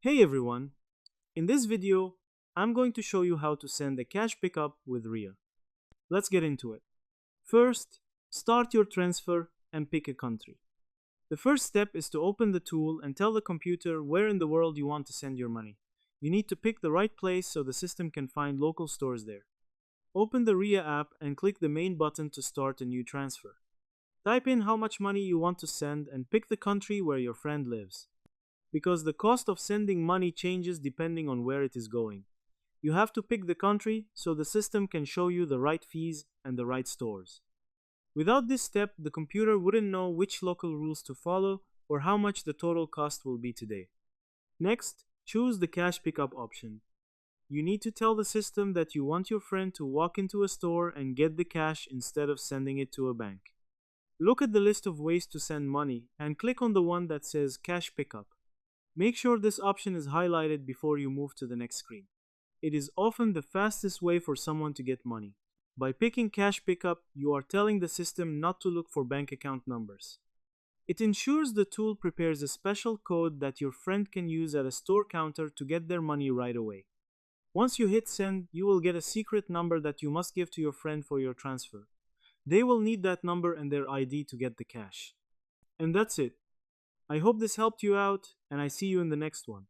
Hey everyone! In this video, I'm going to show you how to send a cash pickup with Ria. Let's get into it. First, start your transfer and pick a country. The first step is to open the tool and tell the computer where in the world you want to send your money. You need to pick the right place so the system can find local stores there. Open the Ria app and click the main button to start a new transfer. Type in how much money you want to send and pick the country where your friend lives, because the cost of sending money changes depending on where it is going. You have to pick the country so the system can show you the right fees and the right stores. Without this step, the computer wouldn't know which local rules to follow or how much the total cost will be today. Next, choose the cash pickup option. You need to tell the system that you want your friend to walk into a store and get the cash instead of sending it to a bank. Look at the list of ways to send money and click on the one that says Cash Pickup. Make sure this option is highlighted before you move to the next screen. It is often the fastest way for someone to get money. By picking Cash Pickup, you are telling the system not to look for bank account numbers. It ensures the tool prepares a special code that your friend can use at a store counter to get their money right away. Once you hit send, you will get a secret number that you must give to your friend for your transfer. They will need that number and their ID to get the cash. And that's it. I hope this helped you out, and I see you in the next one.